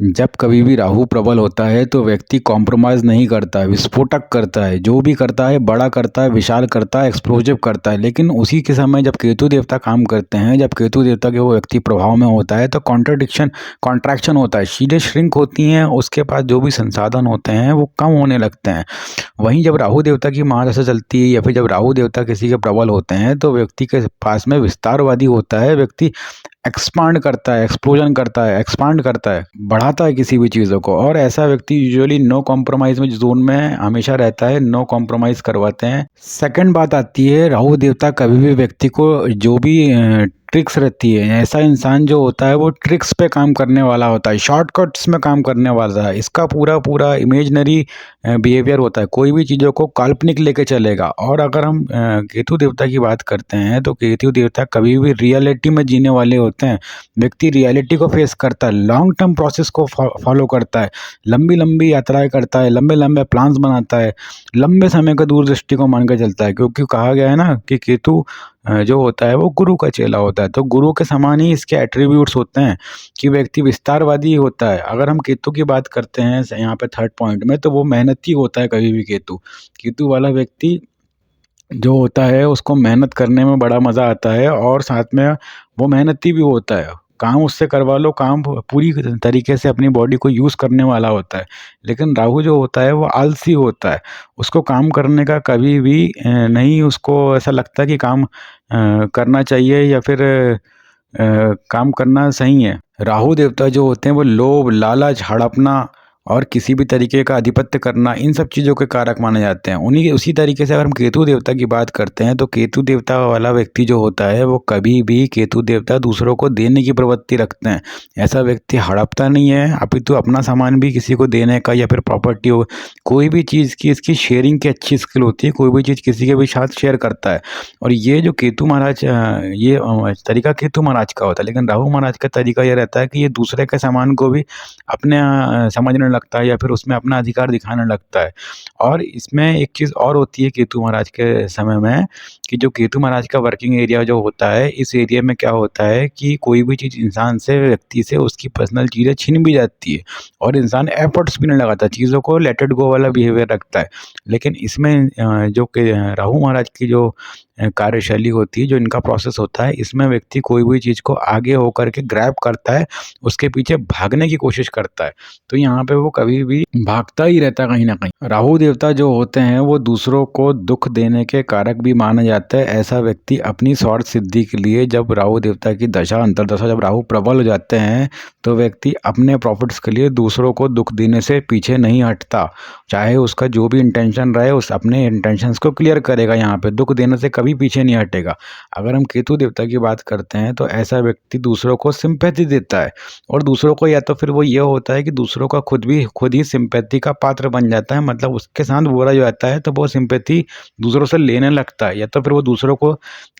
जब कभी भी राहु प्रबल होता है तो व्यक्ति कॉम्प्रोमाइज़ नहीं करता है, विस्फोटक करता है, जो भी करता है बड़ा करता है, विशाल करता है, एक्सप्लोसिव करता है। लेकिन उसी के समय जब केतु देवता काम करते हैं, जब केतु देवता के वो व्यक्ति प्रभाव में होता है तो कॉन्ट्रैक्शन होता है, चीज़ें श्रिंक होती हैं, उसके पास जो भी संसाधन होते हैं वो कम होने लगते हैं। वहीं जब राहु देवता की महादशा चलती है या फिर जब राहु देवता किसी के प्रबल होते हैं तो व्यक्ति के पास में विस्तारवादी होता है, व्यक्ति एक्सपांड करता है, एक्सप्लोजन करता है, एक्सपांड करता है, बढ़ाता है किसी भी चीज़ों को। और ऐसा व्यक्ति यूजुअली नो कॉम्प्रोमाइज़ में ज़ोन में हमेशा रहता है, नो कॉम्प्रोमाइज़ करवाते हैं। सेकंड बात आती है, राहु देवता कभी भी व्यक्ति को जो भी ट्रिक्स रहती है, ऐसा इंसान जो होता है वो ट्रिक्स पे काम करने वाला होता है, शॉर्टकट्स में काम करने वाला है। इसका पूरा इमेजिनरी बिहेवियर होता है, कोई भी चीज़ों को काल्पनिक लेके चलेगा। और अगर हम केतु देवता की बात करते हैं तो केतु देवता कभी भी रियलिटी में जीने वाले होते हैं। व्यक्ति रियलिटी को फेस करता है, लॉन्ग टर्म प्रोसेस को फॉलो करता है, लंबी यात्राएं करता है, लंबे प्लान्स बनाता है, लंबे समय का दूरदृष्टि को मान के चलता है। क्योंकि कहा गया है ना कि केतु जो होता है वो गुरु का चेला होता है, तो गुरु के समान ही इसके एट्रीब्यूट्स होते हैं कि व्यक्ति विस्तारवादी होता है। अगर हम केतु की बात करते हैं यहाँ पे थर्ड पॉइंट में, तो वो मेहनती होता है। कभी भी केतु केतु वाला व्यक्ति जो होता है उसको मेहनत करने में बड़ा मज़ा आता है और साथ में वो मेहनती भी होता है। काम उससे करवा लो, काम पूरी तरीके से अपनी बॉडी को यूज़ करने वाला होता है। लेकिन राहु जो होता है वो आलसी होता है, उसको काम करने का कभी भी नहीं, उसको ऐसा लगता है कि काम करना चाहिए या फिर काम करना सही है। राहु देवता जो होते हैं वो लोभ, लालच, हड़पना और किसी भी तरीके का आधिपत्य करना, इन सब चीज़ों के कारक माने जाते हैं। उसी तरीके से अगर हम केतु देवता की बात करते हैं तो केतु देवता वाला व्यक्ति जो होता है वो कभी भी केतु देवता दूसरों को देने की प्रवृत्ति रखते हैं। ऐसा व्यक्ति हड़पता नहीं है, अपितु अपना सामान भी किसी को देने का या फिर प्रॉपर्टी हो, कोई भी चीज़ की इसकी शेयरिंग की अच्छी स्किल होती है, कोई भी चीज़ किसी के भी साथ शेयर करता है। और ये जो केतु महाराज ये तरीका केतु महाराज का होता है। लेकिन राहु महाराज का तरीका ये रहता है कि ये दूसरे के सामान को भी अपने समझने लगता है या फिर उसमें अपना अधिकार दिखाने लगता है। और इसमें एक चीज़ और होती है केतु महाराज के समय में, कि जो केतु महाराज का वर्किंग एरिया जो होता है, इस एरिया में क्या होता है कि कोई भी चीज़ इंसान से, व्यक्ति से उसकी पर्सनल चीज़ें छीन भी जाती है और इंसान एफर्ट्स भी नहीं लगाता, चीज़ों को लेट इट गो वाला बिहेवियर रखता है। लेकिन इसमें जो कि राहु महाराज की जो कार्यशैली होती है, जो इनका प्रोसेस होता है, इसमें व्यक्ति कोई भी चीज़ को आगे होकर के ग्रैब करता है, उसके पीछे भागने की कोशिश करता है। तो यहाँ पे वो कभी भी भागता ही रहता है कहीं न कहीं। राहु देवता जो होते हैं वो दूसरों को दुःख देने के कारक भी माना जाता है। ऐसा व्यक्ति अपनी स्वार्थ सिद्धि के लिए, जब राहु देवता की दशा अंतर्दशा, जब राहु प्रबल हो जाते हैं तो व्यक्ति अपने प्रॉफिट्स के लिए दूसरों को दुःख देने से पीछे नहीं हटता। चाहे उसका जो भी इंटेंशन रहे, उस अपने इंटेंशंस को क्लियर करेगा, यहाँ पे दुःख देने से कभी पीछे नहीं हटेगा। अगर हम केतु देवता की बात करते हैं तो ऐसा व्यक्ति दूसरों को सिंपैथी देता है और दूसरों को, या तो फिर वो ये होता है कि दूसरों का खुद ही सिंपैथी का पात्र बन जाता है। मतलब उसके साथ बुरा हो जाता है तो वो सिंपैथी दूसरों से लेने लगता है, या तो फिर वो दूसरों को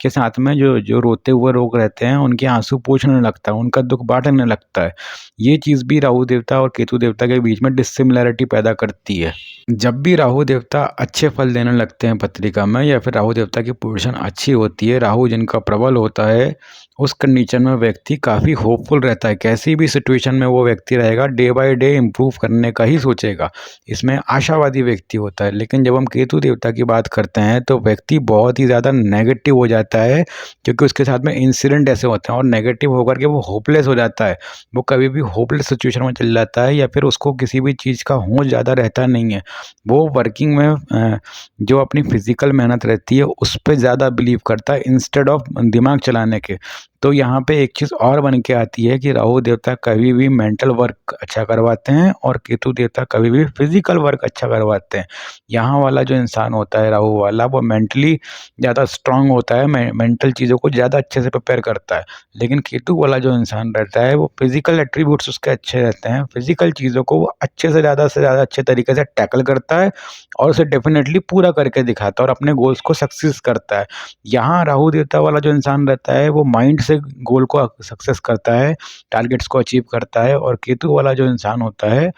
के साथ में जो जो रोते हुए लोग रहते हैं उनके आंसू पोंछने लगता है, उनका दुख बांटने लगता है। ये चीज़ भी राहु देवता और केतु देवता के बीच में डिसिमिलैरिटी पैदा करती है। जब भी राहु देवता अच्छे फल देने लगते हैं पत्रिका में, या फिर राहु देवता की पोजीशन अच्छी होती है, राहु जिनका प्रबल होता है, उस कंडीशन में व्यक्ति काफ़ी होपफुल रहता है। कैसी भी सिचुएशन में वो व्यक्ति रहेगा, डे बाय डे इम्प्रूव करने का ही सोचेगा, इसमें आशावादी व्यक्ति होता है। लेकिन जब हम केतु देवता की बात करते हैं तो व्यक्ति बहुत ही ज़्यादा नेगेटिव हो जाता है, क्योंकि उसके साथ में इंसिडेंट ऐसे होते हैं और नेगेटिव होकर के वो होपलेस हो जाता है। वो कभी भी होपलेस सिचुएशन में चल जाता है, या फिर उसको किसी भी चीज़ का होश ज़्यादा रहता नहीं है। वो वर्किंग में जो अपनी फिजिकल मेहनत रहती है उस पे ज़्यादा बिलीव करता है इंस्टेड ऑफ दिमाग चलाने के। तो यहाँ पे एक चीज़ और बन के आती है कि राहु देवता कभी भी मेंटल वर्क अच्छा करवाते हैं और केतु देवता कभी भी फिजिकल वर्क अच्छा करवाते हैं। यहाँ वाला जो इंसान होता है राहु वाला, वो मेंटली ज़्यादा स्ट्रांग होता है, मेंटल चीज़ों को ज़्यादा अच्छे से प्रिपेयर करता है। लेकिन केतु वाला जो इंसान रहता है वो फिजिकल एट्रीब्यूट्स उसके अच्छे रहते हैं, फिजिकल चीज़ों को वो अच्छे से ज़्यादा अच्छे तरीके से टैकल करता है और उसे डेफिनेटली पूरा करके दिखाता है और अपने गोल्स को सक्सेस करता है। यहाँ राहु देवता वाला जो इंसान रहता है वो माइंड से गोल को सक्सेस करता है, टारगेट्स को अचीव करता है। और केतु वाला जो इंसान होता है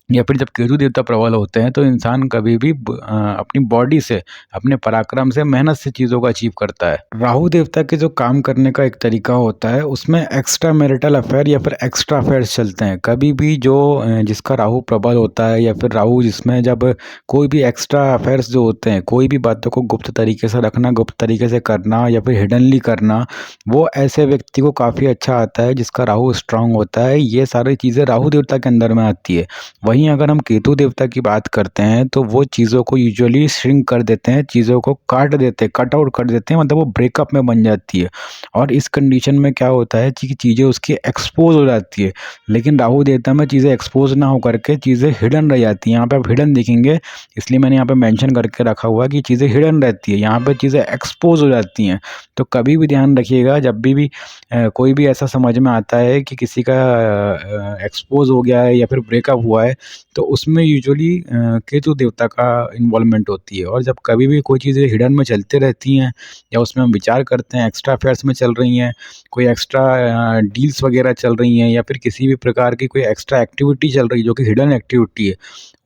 या फिर जब केतु देवता प्रबल होते हैं तो इंसान कभी भी अपनी बॉडी से, अपने पराक्रम से, मेहनत से चीज़ों को अचीव करता है। राहु देवता के जो काम करने का एक तरीका होता है उसमें एक्स्ट्रा मैरिटल अफेयर या फिर एक्स्ट्रा अफेयर्स चलते हैं। कभी भी जो जिसका राहु प्रबल होता है या फिर राहु जिसमें जब कोई भी एक्स्ट्रा अफेयर्स जो होते हैं, कोई भी बातों को गुप्त तरीके से रखना, गुप्त तरीके से करना या फिर हिडनली करना, वो ऐसे व्यक्ति को काफ़ी अच्छा आता है जिसका राहु स्ट्रांग होता है। ये सारी चीज़ें राहु देवता के अंदर में आती है। वहीं अगर हम केतु देवता की बात करते हैं तो वो चीज़ों को यूजुअली श्रिंक कर देते हैं, चीज़ों को काट देते हैं, कट आउट कर देते हैं, मतलब वो ब्रेकअप में बन जाती है। और इस कंडीशन में क्या होता है कि चीज़ें उसकी एक्सपोज हो जाती है। लेकिन राहु देवता में चीज़ें एक्सपोज ना हो करके चीज़ें हिडन रह जाती हैं। यहाँ पे आप हिडन देखेंगे, इसलिए मैंने यहाँ पे मेंशन करके रखा हुआ है कि चीज़ें हिडन रहती है, यहाँ पे चीज़ें एक्सपोज हो जाती हैं। तो कभी भी ध्यान रखिएगा, जब भी कोई भी ऐसा समझ में आता है कि किसी का एक्सपोज हो गया है या फिर ब्रेकअप हुआ है, तो उसमें यूजुअली केतु देवता का इन्वॉल्वमेंट होती है। और जब कभी भी कोई चीज़ें हिडन में चलती रहती हैं या उसमें हम विचार करते हैं, एक्स्ट्रा अफेयर्स में चल रही हैं, कोई एक्स्ट्रा डील्स वगैरह चल रही हैं या फिर किसी भी प्रकार की कोई एक्स्ट्रा एक्टिविटी चल रही है जो कि हिडन एक्टिविटी है,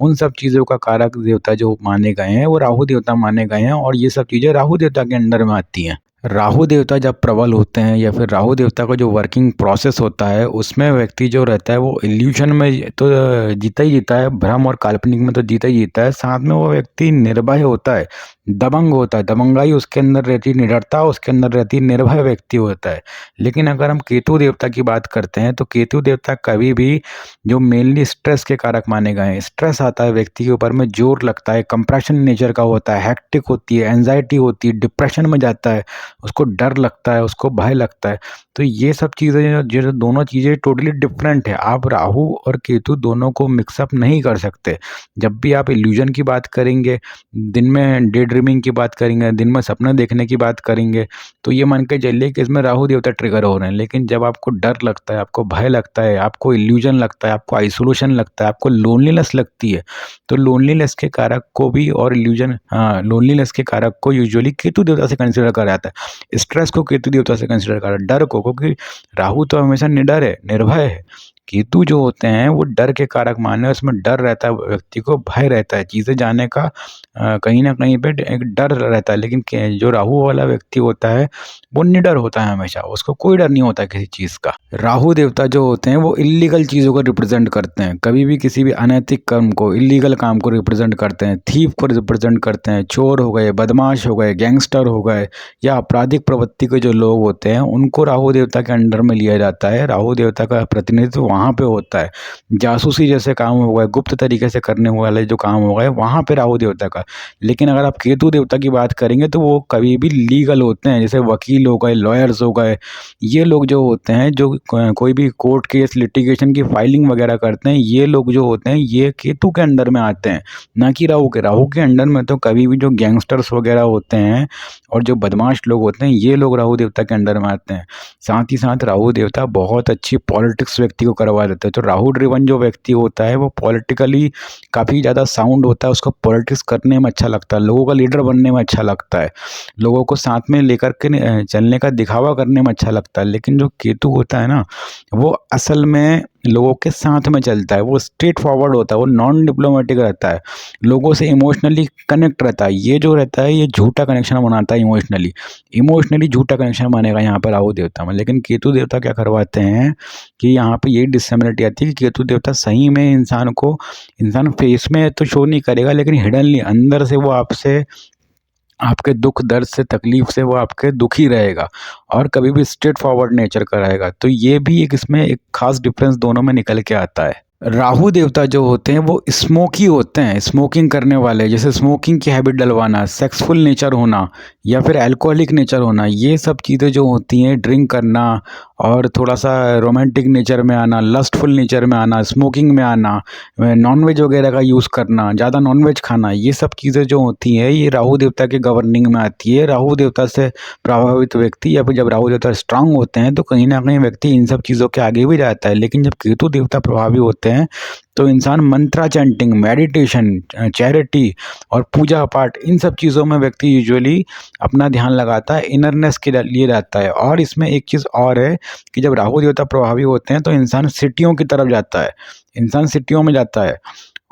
उन सब चीज़ों का कारक देवता जो माने गए हैं वो राहु देवता माने गए हैं और ये सब चीज़ें राहु देवता के अंडर में आती हैं। राहु देवता जब प्रबल होते हैं या फिर राहु देवता का जो वर्किंग प्रोसेस होता है उसमें व्यक्ति जो रहता है वो इल्यूशन में तो जीता ही जीता है, भ्रम और काल्पनिक में तो जीता ही जीता है। साथ में वो व्यक्ति निर्भय होता है, दबंग होता है, दबंगाई उसके अंदर रहती है, निडरता उसके अंदर रहती है, निर्भय व्यक्ति होता है। लेकिन अगर हम केतु देवता की बात करते हैं तो केतु देवता कभी भी जो मेनली स्ट्रेस के कारक माने गए हैं, स्ट्रेस आता है व्यक्ति के ऊपर में, जोर लगता है, कंप्रेशन नेचर का होता है, हेक्टिक होती है, एंजाइटी होती है, डिप्रेशन में जाता है, उसको डर लगता है, उसको भय लगता है। तो ये सब चीज़ें जो दोनों चीज़ें टोटली डिफरेंट है। आप राहु और केतु दोनों को मिक्सअप नहीं कर सकते। जब भी आप इल्यूजन की बात करेंगे, दिन में डे ड्रीमिंग की बात करेंगे, दिन में सपने देखने की बात करेंगे, तो ये मान के चलिए कि इसमें राहु देवता ट्रिगर हो रहे हैं। लेकिन जब आपको डर लगता है, आपको भय लगता है, आपको इल्यूजन लगता है, आपको आइसोलेशन लगता है, आपको लोनलीनेस लगती है, तो लोनलीनेस के कारक को भी और इल्यूजन लोनलीनेस के कारक को यूजुअली केतु देवता से कंसिडर करा जाता है। स्ट्रेस को केतु देवता से कंसिडर करा, डर को, क्योंकि राहु तो हमेशा निडर है, निर्भय है। केतु जो होते हैं वो डर के कारक माने, उसमें डर रहता है, व्यक्ति को भय रहता है, चीज़ें जाने का कहीं न कहीं पे एक डर रहता है। लेकिन जो राहु वाला व्यक्ति होता है वो निडर होता है हमेशा, उसको कोई डर नहीं होता किसी चीज़ का। राहु देवता जो होते हैं वो इल्लीगल चीज़ों को रिप्रेजेंट करते हैं, कभी भी किसी भी अनैतिक कर्म को, इल्लीगल काम को रिप्रेजेंट करते हैं, थीफ को रिप्रेजेंट करते हैं, चोर हो गए, बदमाश हो गए, गैंगस्टर हो गए या आपराधिक प्रवृत्ति के जो लोग होते हैं उनको राहु देवता के अंडर में लिया जाता है। राहु देवता का प्रतिनिधित्व वहाँ पे होता है। जासूसी जैसे काम हो गए, गुप्त तरीके से करने वाले जो काम हो गए, वहाँ पे राहु देवता का। लेकिन अगर आप केतु देवता की बात करेंगे तो वो कभी भी लीगल होते हैं, जैसे वकील हो गए, लॉयर्स हो गए, ये लोग जो होते हैं जो कोई भी कोर्ट केस लिटिगेशन की फाइलिंग वगैरह करते हैं, ये लोग जो होते हैं ये केतु के अंडर में आते हैं, ना कि राहु के। राहु के अंडर में तो कभी भी जो गैंगस्टर्स वगैरह होते हैं और जो बदमाश लोग होते हैं ये लोग राहु देवता के अंडर में आते हैं। साथ ही साथ राहु देवता बहुत अच्छी पॉलिटिक्स व्यक्ति को करवा देते हैं। तो राहु ड्रिवन जो व्यक्ति होता है वो पॉलिटिकली काफ़ी ज़्यादा साउंड होता है, उसको पॉलिटिक्स करने में अच्छा लगता है, लोगों का लीडर बनने में अच्छा लगता है, लोगों को साथ में लेकर के चलने का दिखावा करने में अच्छा लगता है। लेकिन जो केतु होता है ना, वो असल में लोगों के साथ में चलता है, वो स्ट्रेट फॉरवर्ड होता है, वो नॉन डिप्लोमेटिक रहता है, लोगों से इमोशनली कनेक्ट रहता है। ये जो रहता है ये झूठा कनेक्शन बनाता है, इमोशनली इमोशनली झूठा कनेक्शन बनेगा यहाँ पर राहु देवता में। लेकिन केतु देवता क्या करवाते हैं कि यहाँ पे ये डिससिमिलरिटी आती है कि केतु देवता सही में इंसान फेस में तो शो नहीं करेगा, लेकिन हिडनली अंदर से वो आपसे, आपके दुख दर्द से, तकलीफ से वो आपके दुखी रहेगा और कभी भी स्ट्रेट फॉरवर्ड नेचर का रहेगा। तो ये भी एक इसमें एक खास डिफरेंस दोनों में निकल के आता है। राहु देवता जो होते हैं वो स्मोकी होते हैं, स्मोकिंग करने वाले, जैसे स्मोकिंग की हैबिट डलवाना, सेक्सफुल नेचर होना या फिर अल्कोहलिक नेचर होना, ये सब चीज़ें जो होती हैं, ड्रिंक करना और थोड़ा सा रोमांटिक नेचर में आना, लस्टफुल नेचर में आना, स्मोकिंग में आना, नॉनवेज वगैरह का यूज़ करना, ज़्यादा नॉनवेज खाना, ये सब चीज़ें जो होती हैं ये राहु देवता के गवर्निंग में आती है। राहु देवता से प्रभावित व्यक्ति या फिर जब राहु देवता स्ट्रांग होते हैं तो कहीं ना कहीं व्यक्ति इन सब चीज़ों के आगे भी जाता है। लेकिन जब केतु देवता प्रभावी होते हैं तो इंसान मंत्रा चैंटिंग, मेडिटेशन, चैरिटी और पूजा पाठ, इन सब चीज़ों में व्यक्ति यूजुअली अपना ध्यान लगाता है, इनरनेस के लिए रहता है। और इसमें एक चीज़ और है कि जब राहु देवता प्रभावी होते हैं तो इंसान सिटियों की तरफ जाता है, इंसान सिटियों में जाता है।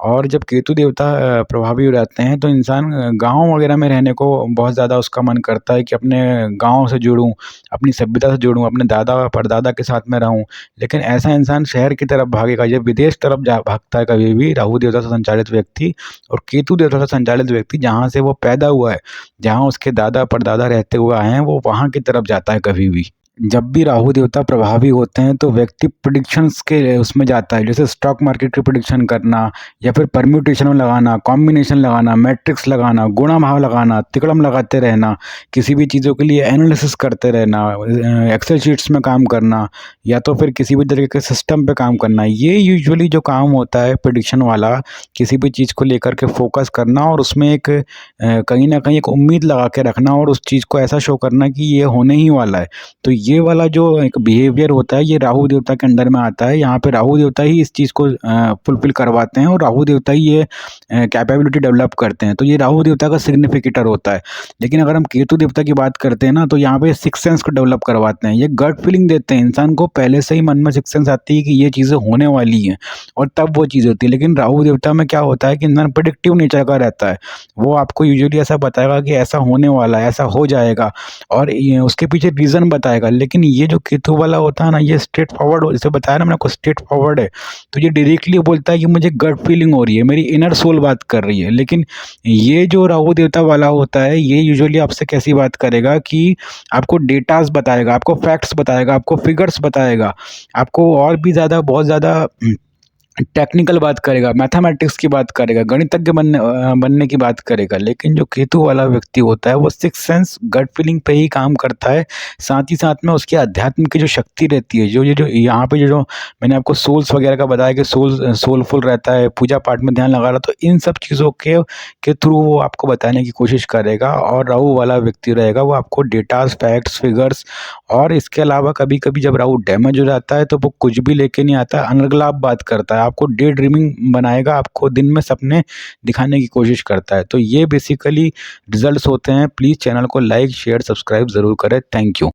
और जब केतु देवता प्रभावी हो जाते हैं तो इंसान गाँव वगैरह में रहने को बहुत ज़्यादा उसका मन करता है कि अपने गाँव से जुड़ूँ, अपनी सभ्यता से जुड़ूँ, अपने दादा परदादा के साथ में रहूँ। लेकिन ऐसा इंसान शहर की तरफ भागेगा, जब विदेश तरफ जा भागता है कभी भी राहु देवता से संचालित व्यक्ति और केतु देवता से संचालित व्यक्ति, जहाँ से वो पैदा हुआ है, जहाँ उसके दादा परदादा रहते हुए आए हैं, वो वहाँ की तरफ जाता है कभी भी। जब भी राहु देवता प्रभावी होते हैं तो व्यक्ति प्रेडिक्शंस के उसमें जाता है, जैसे स्टॉक मार्केट की प्रेडिक्शन करना या फिर परम्यूटेशन में लगाना, कॉम्बिनेशन लगाना, मैट्रिक्स लगाना, गुणा भाव लगाना, तिकड़म लगाते रहना, किसी भी चीज़ों के लिए एनालिसिस करते रहना, एक्सेल शीट्स में काम करना या तो फिर किसी भी तरीके के सिस्टम पे काम करना। ये यूजुअली जो काम होता है प्रेडिक्शन वाला, किसी भी चीज़ को लेकर के फोकस करना और उसमें एक कहीं ना कहीं एक उम्मीद लगा के रखना और उस चीज़ को ऐसा शो करना कि ये होने ही वाला है। तो ये वाला जो एक बिहेवियर होता है ये राहु देवता के अंडर में आता है। यहाँ पे राहु देवता ही इस चीज़ को फुलफिल करवाते हैं और राहु देवता ही ये कैपेबिलिटी डेवलप करते हैं। तो ये राहु देवता का सिग्निफिकेटर होता है। लेकिन अगर हम केतु देवता की बात करते हैं ना, तो यहाँ पे सिक्स सेंस को डेवलप करवाते हैं। ये गट फीलिंग देते हैं, इंसान को पहले से ही मन में सिक्स सेंस आती है कि ये चीज़ें होने वाली हैं और तब वो चीज़ होती है। लेकिन राहु देवता में क्या होता है कि इंसान प्रेडिक्टिव नेचर का रहता है। वो आपको यूजुअली ऐसा बताएगा कि ऐसा होने वाला है, ऐसा हो जाएगा और उसके पीछे रीज़न बताएगा। लेकिन ये जो केतु वाला होता है ना, ये स्ट्रेट फॉरवर्ड, जैसे बताया ना मैंने आपको, स्ट्रेट फॉरवर्ड है। तो ये डायरेक्टली बोलता है कि मुझे गट फीलिंग हो रही है, मेरी इनर सोल बात कर रही है। लेकिन ये जो राहु देवता वाला होता है ये यूजुअली आपसे कैसी बात करेगा कि आपको डेटास बताएगा, आपको फैक्ट्स बताएगा, आपको फिगर्स बताएगा, आपको और भी ज़्यादा बहुत ज़्यादा टेक्निकल बात करेगा, मैथमेटिक्स की बात करेगा, गणितज्ञ बनने की बात करेगा। लेकिन जो केतु वाला व्यक्ति होता है वो सिक्स सेंस, गट फीलिंग पे ही काम करता है। साथ ही साथ में उसकी अध्यात्म की जो शक्ति रहती है, जो यहाँ पे जो मैंने आपको सोल्स वगैरह का बताया कि सोलफुल रहता है, पूजा पाठ में ध्यान लगा रहा, तो इन सब चीज़ों के थ्रू वो आपको बताने की कोशिश करेगा। और राहु वाला व्यक्ति रहेगा वो आपको डेटास, फैक्ट्स, फिगर्स और इसके अलावा कभी कभी जब राहु डैमेज हो जाता है तो वो कुछ भी लेके नहीं आता, अनर्गलाप बात करता है, आपको डे ड्रीमिंग बनाएगा, आपको दिन में सपने दिखाने की कोशिश करता है। तो ये बेसिकली रिजल्ट्स होते हैं। प्लीज़ चैनल को लाइक, शेयर, सब्सक्राइब ज़रूर करें। Thank you.